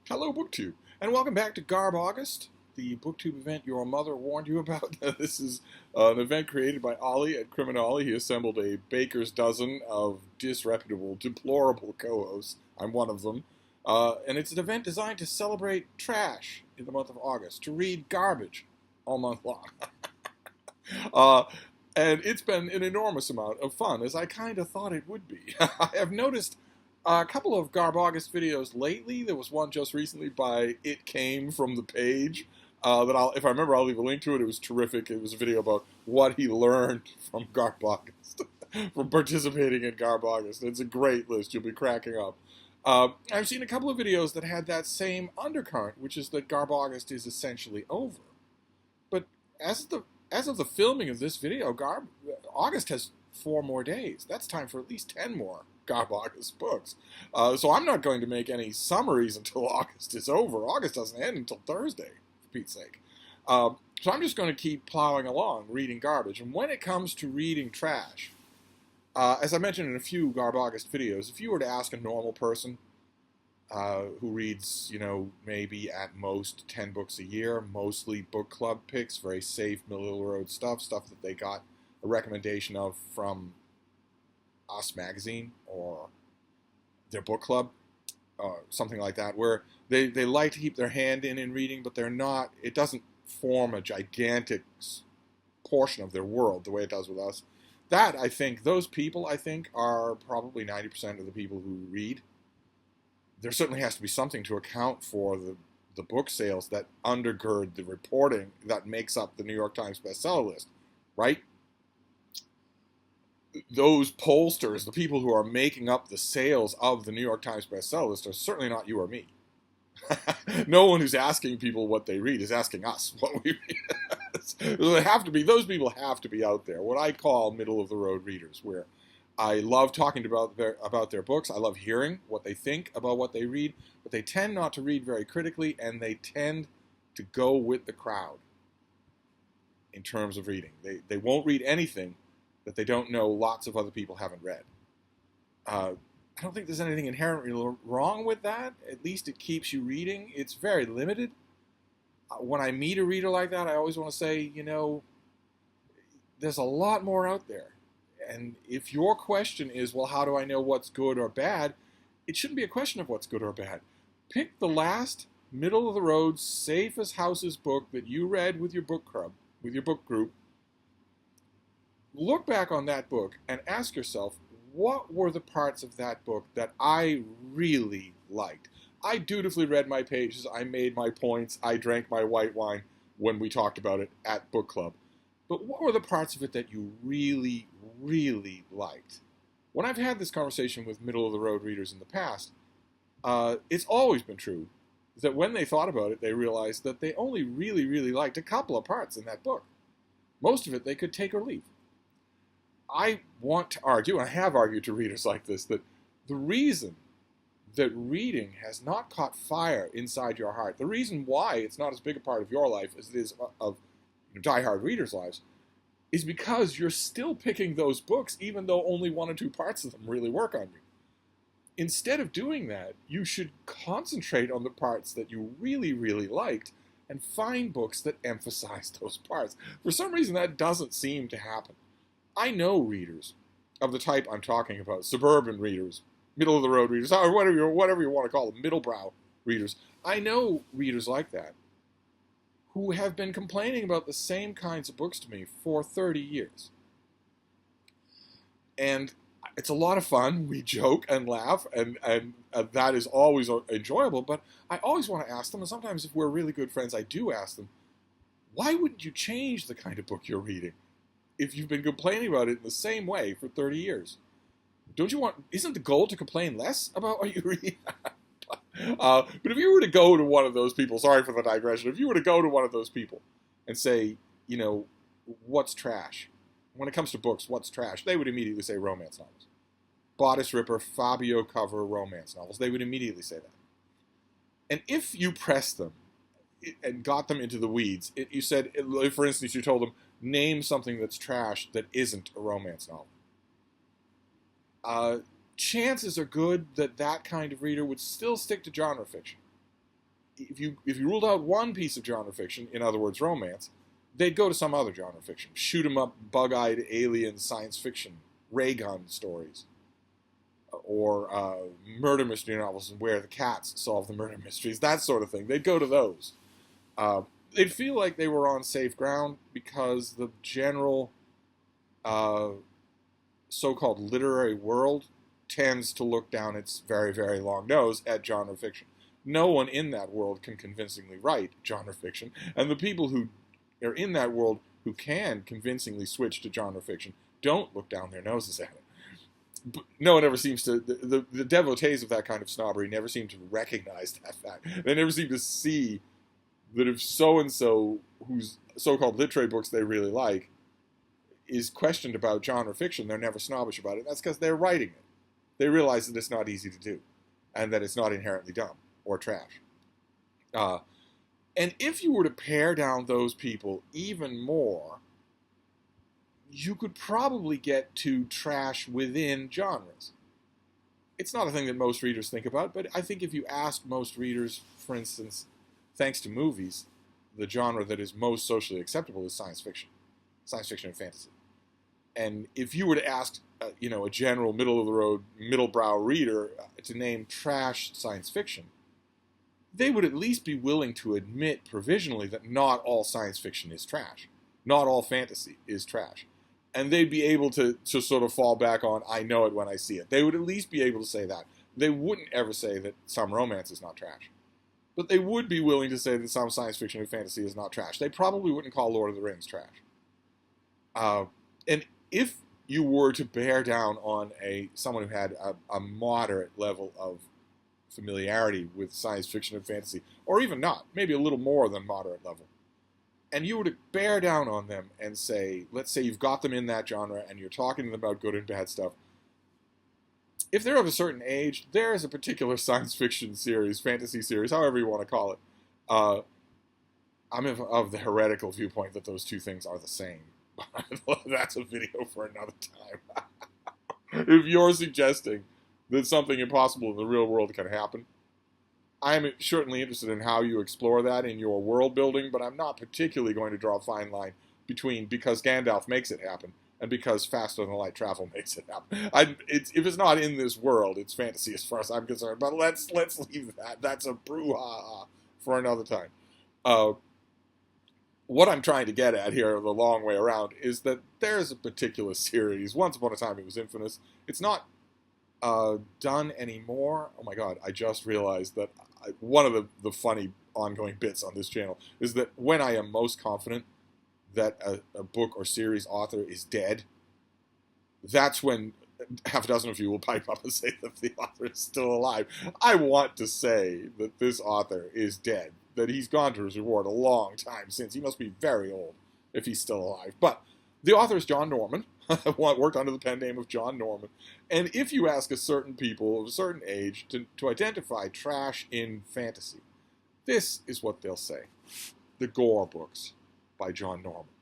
Hello, BookTube, and welcome back to Garb August, the BookTube event your mother warned you about. This is an event created by Ollie at Criminale. He assembled a baker's dozen of disreputable, deplorable co-hosts. I'm one of them. And it's an event designed to celebrate trash in the month of August, to read garbage all month long. uh, and it's been an enormous amount of fun, as I kind of thought it would be. I have noticed a couple of Garb August videos lately. There was one just recently by It Came From The Page. If I remember, I'll leave a link to it. It was terrific. It was a video about what he learned from Garb August, from participating in Garb August. It's a great list. You'll be cracking up. I've seen a couple of videos that had that same undercurrent, which is that Garb August is essentially over. But as of the filming of this video, August has 4 more days. That's time for at least 10 more Garb August books. So I'm not going to make any summaries until August is over. August doesn't end until Thursday, for Pete's sake. So I'm just going to keep plowing along, reading garbage. And when it comes to reading trash, as I mentioned in a few Garb August videos, if you were to ask a normal person who reads, maybe at most 10 books a year, mostly book club picks, very safe, middle-of-the-road stuff that they got a recommendation of from Us Magazine or their book club, something like that, where they like to keep their hand in reading, but it doesn't form a gigantic portion of their world the way it does with us. Those people, are probably 90% of the people who read. There certainly has to be something to account for the book sales that undergird the reporting that makes up the New York Times bestseller list, right? Those pollsters, the people who are making up the sales of the New York Times bestseller list, are certainly not you or me. No one who's asking people what they read is asking us what we read. Those people have to be out there, what I call middle-of-the-road readers, where I love talking about their books. I love hearing what they think about what they read, but they tend not to read very critically, and they tend to go with the crowd in terms of reading. They won't read anything that they don't know lots of other people haven't read. I don't think there's anything inherently wrong with that. At least it keeps you reading. It's very limited. When I meet a reader like that, I always want to say, there's a lot more out there. And if your question is, well, how do I know what's good or bad? It shouldn't be a question of what's good or bad. Pick the last middle-of-the-road, safe-as-houses book that you read with your book club, with your book group. Look back on that book and ask yourself, what were the parts of that book that I really liked? I dutifully read my pages, I made my points, I drank my white wine when we talked about it at book club. But what were the parts of it that you really, really liked? When I've had this conversation with middle-of-the-road readers in the past, it's always been true that when they thought about it, they realized that they only really, really liked a couple of parts in that book. Most of it they could take or leave. I want to argue, and I have argued to readers like this, that the reason that reading has not caught fire inside your heart, the reason why it's not as big a part of your life as it is of diehard readers' lives, is because you're still picking those books even though only 1 or 2 parts of them really work on you. Instead of doing that, you should concentrate on the parts that you really, really liked and find books that emphasize those parts. For some reason, that doesn't seem to happen. I know readers of the type I'm talking about, suburban readers, middle-of-the-road readers, or whatever you want to call them, middle-brow readers. I know readers like that who have been complaining about the same kinds of books to me for 30 years. And it's a lot of fun. We joke and laugh, and that is always enjoyable. But I always want to ask them, and sometimes if we're really good friends, I do ask them, why wouldn't you change the kind of book you're reading if you've been complaining about it in the same way for 30 years? Isn't the goal to complain less about what you read? But if you were to go to one of those people, sorry for the digression, if you were to go to one of those people and say, what's trash? When it comes to books, what's trash? They would immediately say romance novels. Bodice Ripper, Fabio cover romance novels. They would immediately say that. And if you pressed them and got them into the weeds, you said, for instance, you told them, name something that's trash that isn't a romance novel. Chances are good that that kind of reader would still stick to genre fiction. if you ruled out one piece of genre fiction, in other words, romance, they'd go to some other genre fiction. Shoot 'em up, bug-eyed alien science fiction, ray gun stories, or murder mystery novels and where the cats solve the murder mysteries, that sort of thing. They'd go to those. They'd feel like they were on safe ground because the general so-called literary world tends to look down its very, very long nose at genre fiction. No one in that world can convincingly write genre fiction, and the people who are in that world who can convincingly switch to genre fiction don't look down their noses at it. But no one ever seems to, the devotees of that kind of snobbery never seem to recognize that fact. They never seem to see that if so-and-so, whose so-called literary books they really like, is questioned about genre fiction, they're never snobbish about it. That's because they're writing it. They realize that it's not easy to do, and that it's not inherently dumb or trash. And if you were to pare down those people even more, you could probably get to trash within genres. It's not a thing that most readers think about, but I think if you ask most readers, for instance, thanks to movies, the genre that is most socially acceptable is science fiction and fantasy. And if you were to ask, a general middle-of-the-road, middle-brow reader to name trash science fiction, they would at least be willing to admit provisionally that not all science fiction is trash. Not all fantasy is trash. And they'd be able to sort of fall back on, I know it when I see it. They would at least be able to say that. They wouldn't ever say that some romance is not trash. But they would be willing to say that some science fiction and fantasy is not trash. They probably wouldn't call Lord of the Rings trash. And if you were to bear down on someone who had a moderate level of familiarity with science fiction and fantasy, or even not, maybe a little more than moderate level, and you were to bear down on them and say, let's say you've got them in that genre and you're talking to them about good and bad stuff, if they're of a certain age, there is a particular science fiction series, fantasy series, however you want to call it. I'm of the heretical viewpoint that those two things are the same. That's a video for another time. If you're suggesting that something impossible in the real world can happen, I'm certainly interested in how you explore that in your world building, but I'm not particularly going to draw a fine line between because Gandalf makes it happen and because faster than light travel makes it happen. If it's not in this world, it's fantasy as far as I'm concerned. But let's leave that. That's a brouhaha for another time. What I'm trying to get at here, the long way around, is that there's a particular series. Once upon a time, it was infamous. It's not done anymore. Oh my God! I just realized that one of the funny ongoing bits on this channel is that when I am most confident that a book or series author is dead, that's when half a dozen of you will pipe up and say that the author is still alive. I want to say that this author is dead, that he's gone to his reward a long time since. He must be very old if he's still alive. But the author is John Norman. Worked under the pen name of John Norman. And if you ask a certain people of a certain age to identify trash in fantasy, this is what they'll say. The Gore books by John Norman.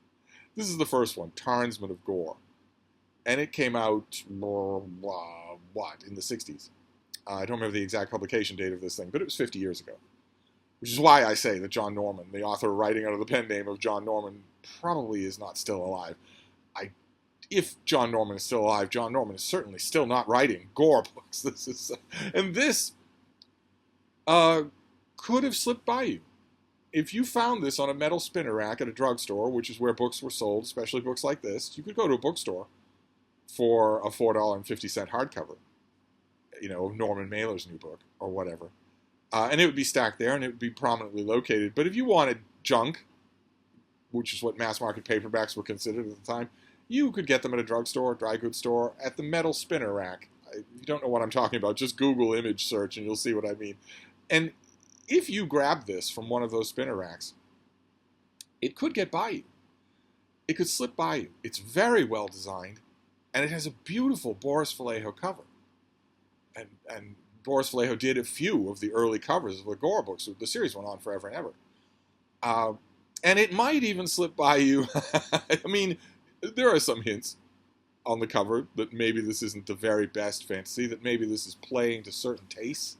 This is the first one, Tarnsman of Gore. And it came out, in the 60s. I don't remember the exact publication date of this thing, but it was 50 years ago. Which is why I say that John Norman, the author writing under the pen name of John Norman, probably is not still alive. If John Norman is still alive, John Norman is certainly still not writing Gore books. This could have slipped by you. If you found this on a metal spinner rack at a drugstore, which is where books were sold, especially books like this, you could go to a bookstore for a $4.50 hardcover, Norman Mailer's new book or whatever. And it would be stacked there and it would be prominently located. But if you wanted junk, which is what mass market paperbacks were considered at the time, you could get them at a drugstore, dry goods store, at the metal spinner rack. If you don't know what I'm talking about, just Google image search and you'll see what I mean. And if you grab this from one of those spinner racks, it could get by you. It could slip by you. It's very well designed, and it has a beautiful Boris Vallejo cover. And Boris Vallejo did a few of the early covers of the Gore books. The series went on forever and ever. And it might even slip by you. I mean, there are some hints on the cover that maybe this isn't the very best fantasy, that maybe this is playing to certain tastes.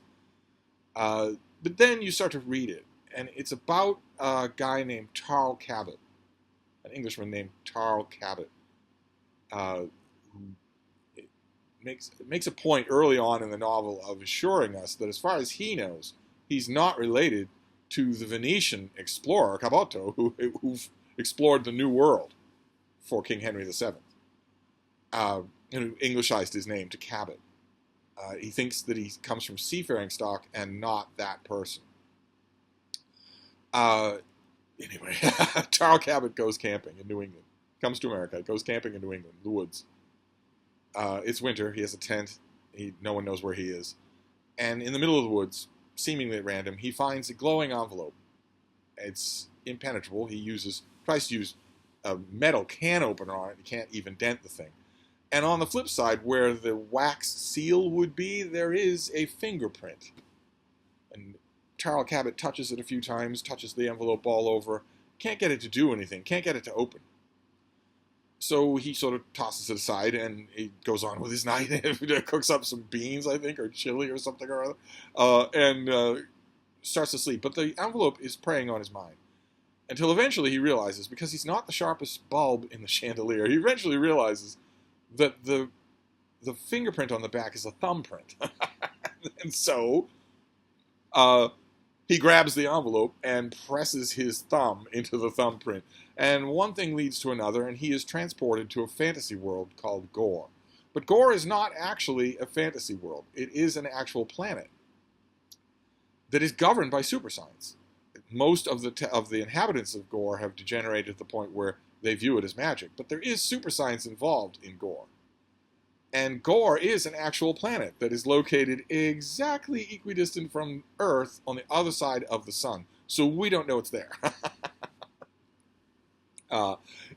But then you start to read it, and it's about a guy named Tarl Cabot, an Englishman named Tarl Cabot, who makes a point early on in the novel of assuring us that as far as he knows, he's not related to the Venetian explorer Caboto, who explored the New World for King Henry VII, and who Englishized his name to Cabot. He thinks that he comes from seafaring stock and not that person. Anyway, Tarl Cabot goes camping in New England. Comes to America, goes camping in New England, the woods. It's winter. He has a tent. No one knows where he is. And in the middle of the woods, seemingly at random, he finds a glowing envelope. It's impenetrable. He tries to use a metal can opener on it. He can't even dent the thing. And on the flip side, where the wax seal would be, there is a fingerprint. And Tarl Cabot touches it a few times, touches the envelope all over. Can't get it to do anything. Can't get it to open. So he sort of tosses it aside and he goes on with his night. Cooks up some beans, I think, or chili or something or other, and starts to sleep. But the envelope is preying on his mind. Until eventually he realizes, because he's not the sharpest bulb in the chandelier, he eventually realizes that the fingerprint on the back is a thumbprint. And so he grabs the envelope and presses his thumb into the thumbprint. And one thing leads to another, and he is transported to a fantasy world called Gore. But Gore is not actually a fantasy world. It is an actual planet that is governed by super science. Most of the inhabitants of Gore have degenerated to the point where they view it as magic. But there is super science involved in Gore. And Gore is an actual planet that is located exactly equidistant from Earth on the other side of the sun. So we don't know it's there.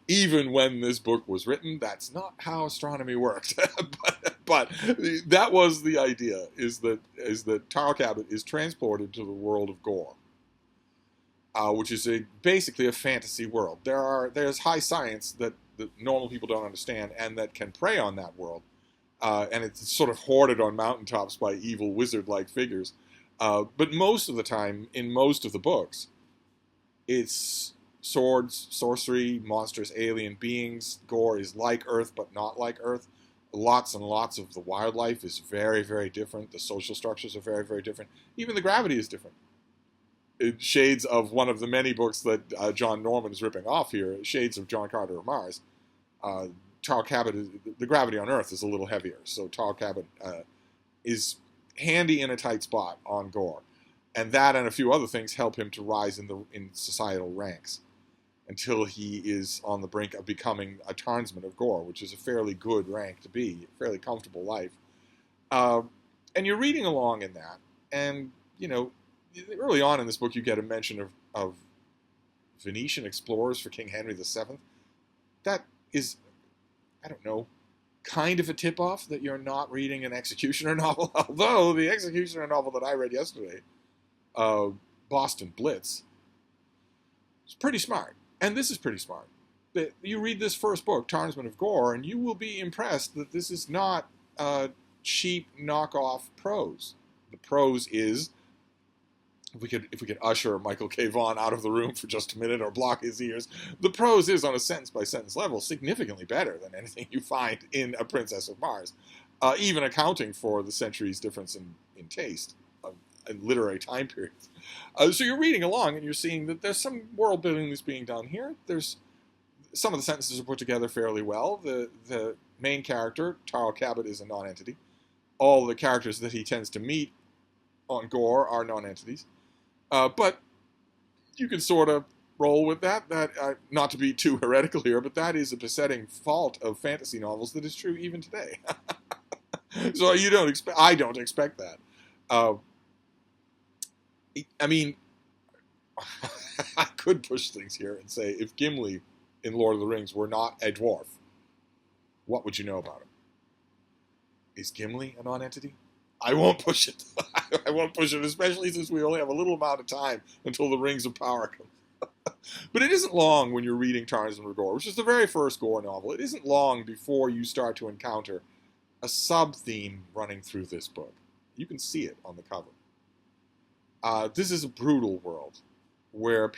Even when this book was written, that's not how astronomy worked. but that was the idea, is that Tarl Cabot is transported to the world of Gore, which is basically a fantasy world. There's high science that normal people don't understand and that can prey on that world. And it's sort of hoarded on mountaintops by evil wizard-like figures. But most of the time, in most of the books, it's swords, sorcery, monstrous alien beings. Gore is like Earth, but not like Earth. Lots and lots of the wildlife is very, very different. The social structures are very, very different. Even the gravity is different. Shades of one of the many books that John Norman is ripping off here, Shades of John Carter of Mars. Tarl Cabot, the gravity on Earth is a little heavier, so Tarl Cabot is handy in a tight spot on Gore, and that and a few other things help him to rise in societal ranks until he is on the brink of becoming a Tarnsman of Gore, which is a fairly good rank to be, a fairly comfortable life. And you're reading along in that, and early on in this book you get a mention of Venetian explorers for King Henry VII. That is, I don't know, kind of a tip-off that you're not reading an executioner novel. Although the executioner novel that I read yesterday, Boston Blitz, is pretty smart. And this is pretty smart. You read this first book, Tarnsman of Gore, and you will be impressed that this is not cheap knockoff prose. The prose is, if we could usher Michael K. Vaughan out of the room for just a minute or block his ears, the prose is, on a sentence-by-sentence level, significantly better than anything you find in A Princess of Mars, even accounting for the centuries' difference in taste in literary time periods. So you're reading along and you're seeing that there's some world building that's being done here. There's some of the sentences are put together fairly well. The main character, Tarl Cabot, is a non-entity. All the characters that he tends to meet on Gore are non-entities. But you can sort of roll with that. Not to be too heretical here, but that is a besetting fault of fantasy novels that is true even today. So I don't expect that. I mean, I could push things here and say, if Gimli in Lord of the Rings were not a dwarf, what would you know about him? Is Gimli a non-entity? I won't push it. I won't push it, especially since we only have a little amount of time until the Rings of Power come. But it isn't long when you're reading Tarnsman of Gore, which is the very first Gore novel. It isn't long before you start to encounter a sub-theme running through this book. You can see it on the cover. This is a brutal world. where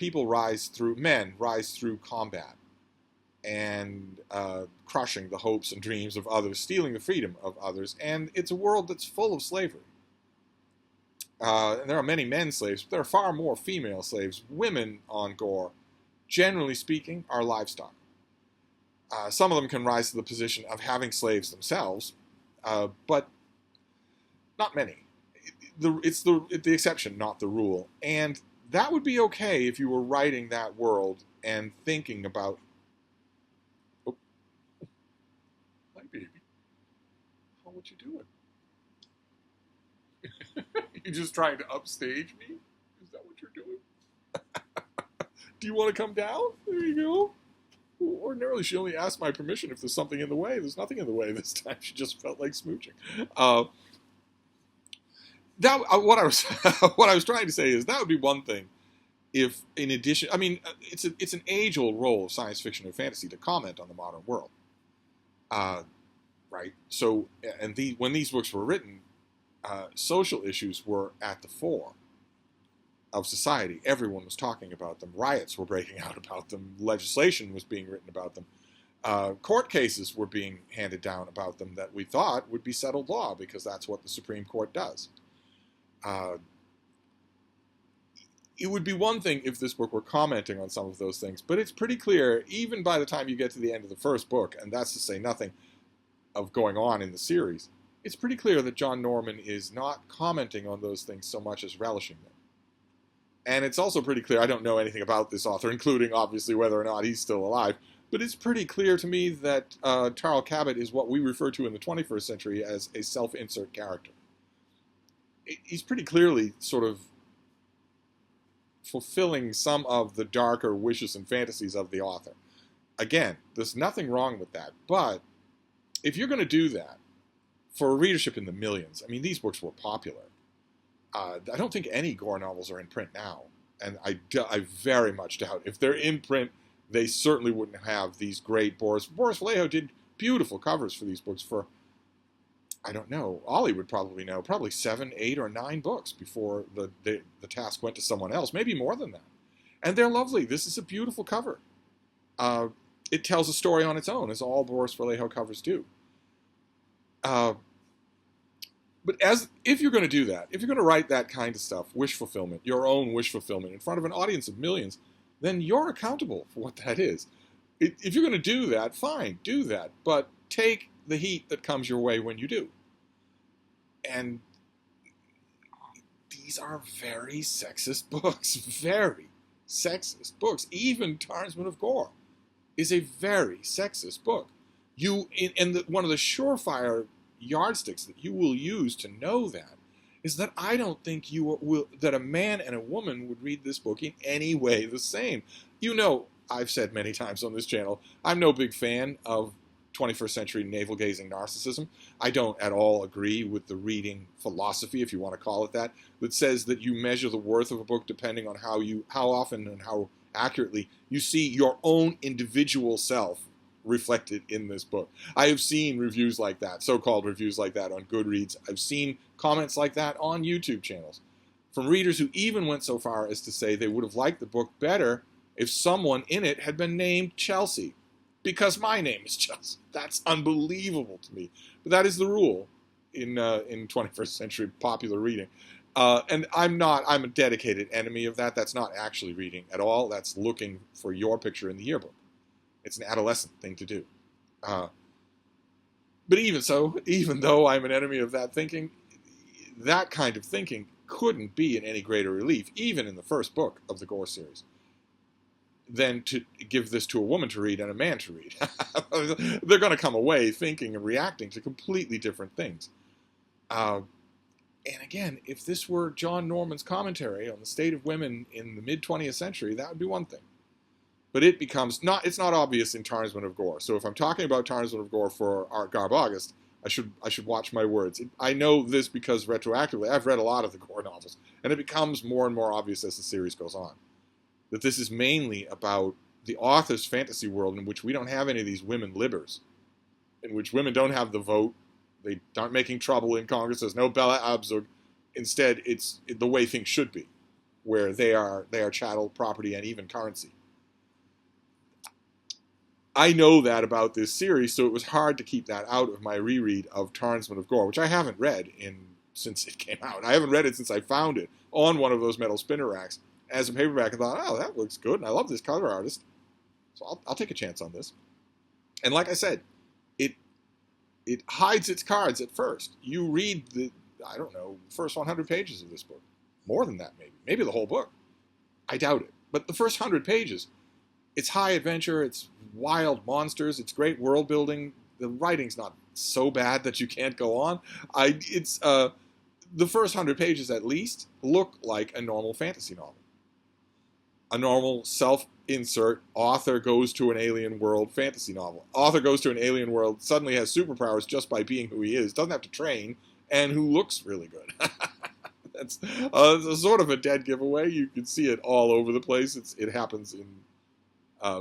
men rise through combat and crushing the hopes and dreams of others, stealing the freedom of others. And it's a world that's full of slavery. And there are many men slaves, but there are far more female slaves. Women on Gorr, generally speaking, are livestock. Some of them can rise to the position of having slaves themselves, but not many. It's the exception, not the rule. And that would be okay if you were writing that world and thinking about... Oh, hi, baby. How what you doing? You just trying to upstage me? Is that what you're doing? Do you want to come down? There you go. Well, ordinarily, she only asked my permission if there's something in the way. There's nothing in the way this time. She just felt like smooching. What I was trying to say is that would be one thing if, in addition, I mean, it's an age-old role of science fiction and fantasy to comment on the modern world, right? So, and when these books were written, social issues were at the fore of society. Everyone was talking about them. Riots were breaking out about them. Legislation was being written about them. Court cases were being handed down about them that we thought would be settled law because that's what the Supreme Court does. It would be one thing if this book were commenting on some of those things, but it's pretty clear, even by the time you get to the end of the first book, and that's to say nothing of going on in the series, it's pretty clear that John Norman is not commenting on those things so much as relishing them. And it's also pretty clear, I don't know anything about this author, including obviously whether or not he's still alive, but it's pretty clear to me that Tarl Cabot is what we refer to in the 21st century as a self-insert character. He's pretty clearly sort of fulfilling some of the darker wishes and fantasies of the author. Again, there's nothing wrong with that, but if you're going to do that for a readership in the millions, I mean, these books were popular. I don't think any Gorr novels are in print now, and I very much doubt if they're in print, they certainly wouldn't have these great Boris Vallejo did beautiful covers for these books for, I don't know, Ollie would probably know, probably 7, 8, or 9 books before the task went to someone else, maybe more than that. And they're lovely. This is a beautiful cover. It tells a story on its own, as all Boris Vallejo covers do. But if you're going to do that, if you're going to write that kind of stuff, wish fulfillment, your own wish fulfillment in front of an audience of millions, then you're accountable for what that is. If you're going to do that, fine, do that. But take the heat that comes your way when you do. And these are very sexist books. Very sexist books. Even Tarsman of Gorr is a very sexist book. One of the surefire yardsticks that you will use to know that is that I don't think that a man and a woman would read this book in any way the same. You know, I've said many times on this channel, I'm no big fan of 21st century navel-gazing narcissism. I don't at all agree with the reading philosophy, if you want to call it that says that you measure the worth of a book depending on how often and how accurately you see your own individual self reflected in this book. I have seen reviews like that, so-called reviews like that on Goodreads. I've seen comments like that on YouTube channels from readers who even went so far as to say they would have liked the book better if someone in it had been named Chelsea, because my name is Chelsea. That's unbelievable to me. But that is the rule in 21st century popular reading. And I'm a dedicated enemy of that. That's not actually reading at all. That's looking for your picture in the yearbook. It's an adolescent thing to do. But even so, even though I'm an enemy of that thinking, that kind of thinking couldn't be in any greater relief, even in the first book of the Gorr series, than to give this to a woman to read and a man to read. They're going to come away thinking and reacting to completely different things. And again, if this were John Norman's commentary on the state of women in the mid-20th century, that would be one thing. But it becomes it's not obvious in Tarsman of Gorr. So if I'm talking about Tarsman of Gorr for Garb August, I should watch my words. I know this because retroactively I've read a lot of the Gorr novels, and it becomes more and more obvious as the series goes on that this is mainly about the author's fantasy world in which we don't have any of these women libbers, in which women don't have the vote, they aren't making trouble in Congress, there's no Bella Abzug. Instead, it's the way things should be. where they are chattel property and even currency. I know that about this series, so it was hard to keep that out of my reread of Tarnsman of Gore, which I haven't read since it came out. I haven't read it since I found it on one of those metal spinner racks as a paperback and thought, oh, that looks good, and I love this cover artist, so I'll take a chance on this. And like I said, it hides its cards at first. You read the, I don't know, first 100 pages of this book. More than that, maybe the whole book. I doubt it. But the first 100 pages, it's high adventure, it's wild monsters, it's great world building. The writing's not so bad that you can't go on. The first 100 pages at least look like a normal fantasy novel. A normal self-insert, author goes to an alien world fantasy novel. Author goes to an alien world, suddenly has superpowers just by being who he is, doesn't have to train, and who looks really good. That's sort of a dead giveaway. You can see it all over the place. It happens in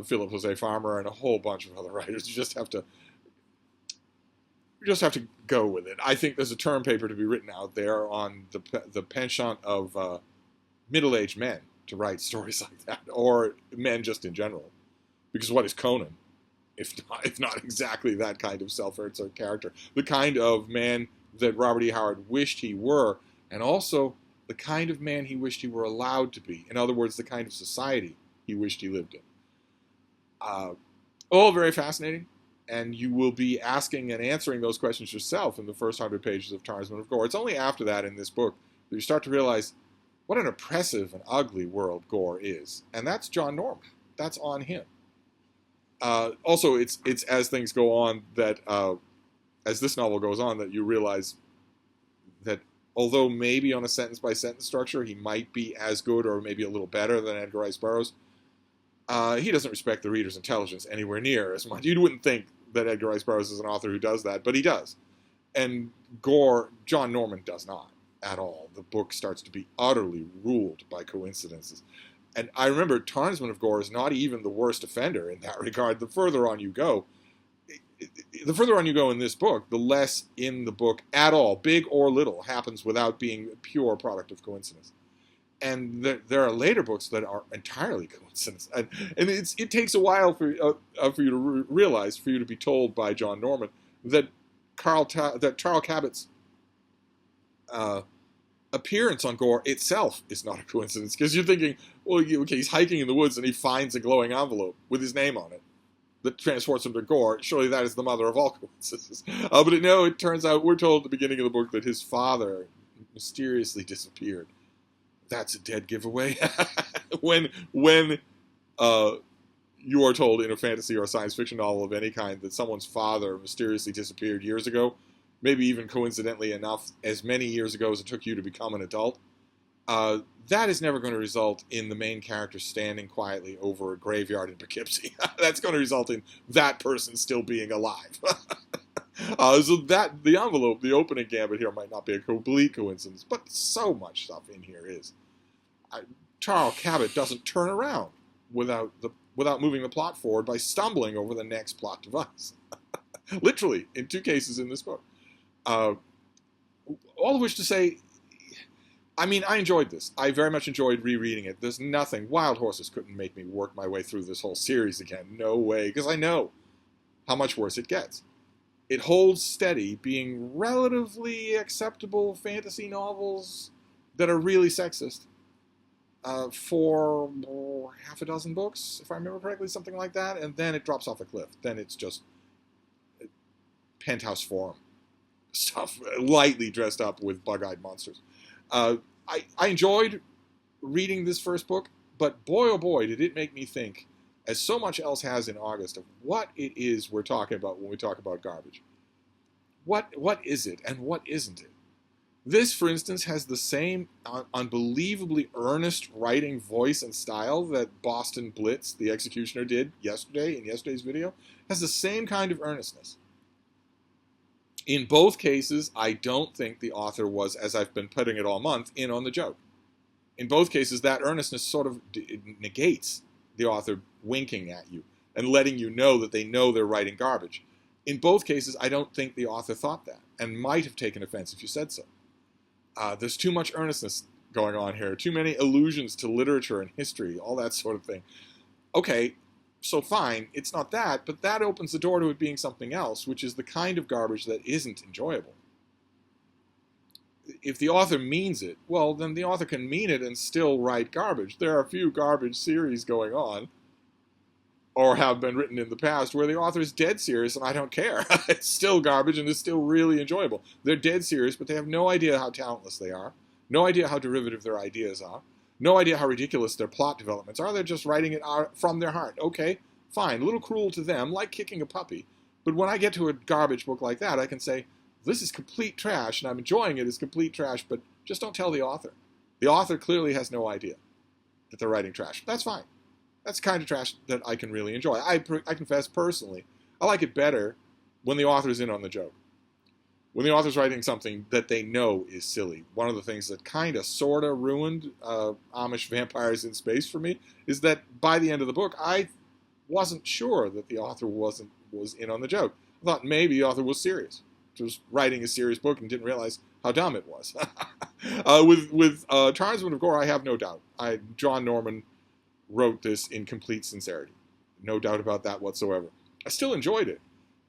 Philip Jose Farmer and a whole bunch of other writers. You just have to go with it. I think there's a term paper to be written out there on the penchant of middle-aged men to write stories like that, or men just in general. Because what is Conan, if not exactly that kind of self-insert character? The kind of man that Robert E. Howard wished he were, and also the kind of man he wished he were allowed to be. In other words, the kind of society he wished he lived in. All very fascinating, and you will be asking and answering those questions yourself in the first 100 pages of Tarnsman of Gore. It's only after that in this book that you start to realize what an oppressive and ugly world Gore is. And that's John Norman. That's on him. Also, it's as things go on that, as this novel goes on, that you realize that although maybe on a sentence-by-sentence structure he might be as good or maybe a little better than Edgar Rice Burroughs, he doesn't respect the reader's intelligence anywhere near as much. You wouldn't think that Edgar Rice Burroughs is an author who does that, but he does. And Gore, John Norman, does not at all. The book starts to be utterly ruled by coincidences. And I remember Tarnsman of Gore is not even the worst offender in that regard. The further on you go in this book, the less in the book at all, big or little, happens without being a pure product of coincidence. And there are later books that are entirely coincidence. And it takes a while for you to realize, for you to be told by John Norman, that Charles Cabot's appearance on Gore itself is not a coincidence. Because you're thinking, well, okay, he's hiking in the woods and he finds a glowing envelope with his name on it that transports him to Gore. Surely that is the mother of all coincidences. But it turns out, we're told at the beginning of the book that his father mysteriously disappeared. That's a dead giveaway. when you are told in a fantasy or a science fiction novel of any kind that someone's father mysteriously disappeared years ago, maybe even coincidentally enough, as many years ago as it took you to become an adult, that is never going to result in the main character standing quietly over a graveyard in Poughkeepsie. That's going to result in that person still being alive. So that the envelope, the opening gambit here might not be a complete coincidence, but so much stuff in here is. Charles Cabot doesn't turn around without moving the plot forward by stumbling over the next plot device. Literally, in 2 cases in this book. All of which to say, I mean, I enjoyed this. I very much enjoyed rereading it. There's nothing. Wild Horses couldn't make me work my way through this whole series again. No way. Because I know how much worse it gets. It holds steady, being relatively acceptable fantasy novels that are really sexist for half a dozen books, if I remember correctly, something like that, and then it drops off a cliff. Then it's just Penthouse Forum stuff, lightly dressed up with bug-eyed monsters. I enjoyed reading this first book, but boy oh boy did it make me think, as so much else has in August, of what it is we're talking about when we talk about garbage. What is it and what isn't it? This, for instance, has the same unbelievably earnest writing voice and style that Boston Blitz, the executioner, did yesterday in yesterday's video. Has the same kind of earnestness. In both cases, I don't think the author was, as I've been putting it all month, in on the joke. In both cases, that earnestness sort of negates the author winking at you and letting you know that they know they're writing garbage. In both cases, I don't think the author thought that and might have taken offense if you said so. There's too much earnestness going on here. Too many allusions to literature and history, all that sort of thing. Okay, so fine, it's not that, but that opens the door to it being something else, which is the kind of garbage that isn't enjoyable. If the author means it, well, then the author can mean it and still write garbage. There are a few garbage series going on, or have been written in the past, where the author is dead serious and I don't care. It's still garbage and it's still really enjoyable. They're dead serious, but they have no idea how talentless they are, no idea how derivative their ideas are, no idea how ridiculous their plot developments are. They're just writing it from their heart. Okay, fine, a little cruel to them, like kicking a puppy. But when I get to a garbage book like that, I can say, this is complete trash, and I'm enjoying it as complete trash, but just don't tell the author. The author clearly has no idea that they're writing trash. That's fine. That's the kind of trash that I can really enjoy. I confess personally, I like it better when the author's in on the joke. When the author's writing something that they know is silly. One of the things that kind of, sort of ruined Amish Vampires in Space for me is that by the end of the book, I wasn't sure that the author was in on the joke. I thought maybe the author was serious. Was writing a serious book and didn't realize how dumb it was. With Tarnsman of Gore, I have no doubt. John Norman wrote this in complete sincerity. No doubt about that whatsoever. I still enjoyed it.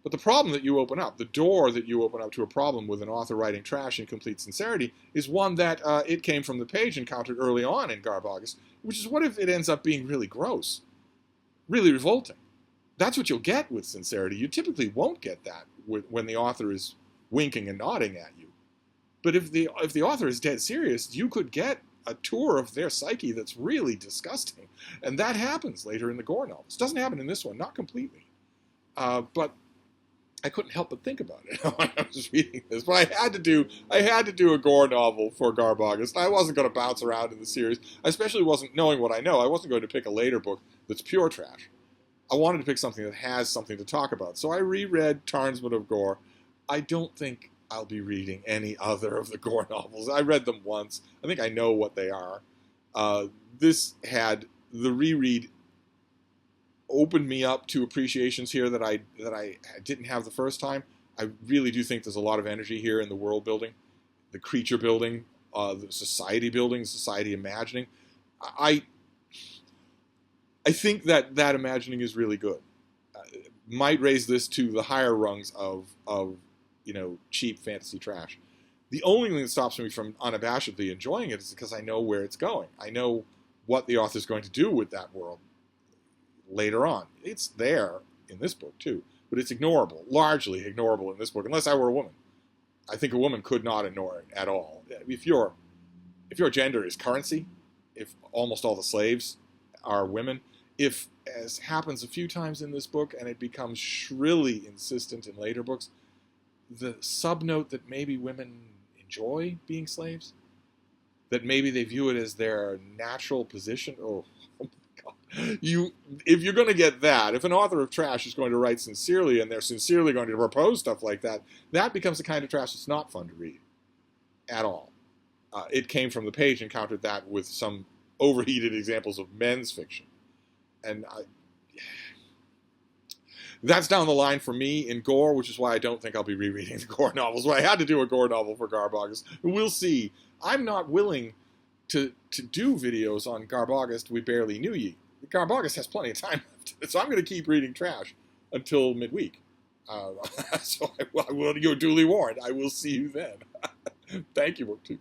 But the problem that you open up, the door that you open up to a problem with an author writing trash in complete sincerity, is one that It Came From the Page encountered early on in Garb August, which is what if it ends up being really gross, really revolting? That's what you'll get with sincerity. You typically won't get that when the author is winking and nodding at you. But if the author is dead serious, you could get a tour of their psyche that's really disgusting. And that happens later in the Gore novels. It doesn't happen in this one, not completely. But I couldn't help but think about it when I was reading this. But I had to do a Gore novel for Garb August. I wasn't going to bounce around in the series. I especially wasn't, knowing what I know, I wasn't going to pick a later book that's pure trash. I wanted to pick something that has something to talk about. So I reread Tarnsman of Gore. I don't think I'll be reading any other of the Gore novels. I read them once. I think I know what they are. This had the reread opened me up to appreciations here that I didn't have the first time. I really do think there's a lot of energy here in the world building, the creature building, the society building, society imagining. I think that imagining is really good. Might raise this to the higher rungs of cheap fantasy trash. The only thing that stops me from unabashedly enjoying it is because I know where it's going. I know what the author's going to do with that world later on. It's there in this book too, but it's ignorable, largely ignorable in this book, unless I were a woman. I think a woman could not ignore it at all. If your gender is currency, if almost all the slaves are women, if, as happens a few times in this book, and it becomes shrilly insistent in later books, the subnote that maybe women enjoy being slaves, that maybe they view it as their natural position. Oh my God. If you're going to get that, if an author of trash is going to write sincerely and they're sincerely going to propose stuff like that, that becomes the kind of trash that's not fun to read at all. It Came From the Page encountered that with some overheated examples of men's fiction. And that's down the line for me in Gore, which is why I don't think I'll be rereading the Gore novels. But I had to do a Gore novel for Garb August. We'll see. I'm not willing to do videos on Garb August We Barely Knew Ye. Garb August has plenty of time left, so I'm going to keep reading trash until midweek. So you're duly warned. I will see you then. Thank you, BookTube.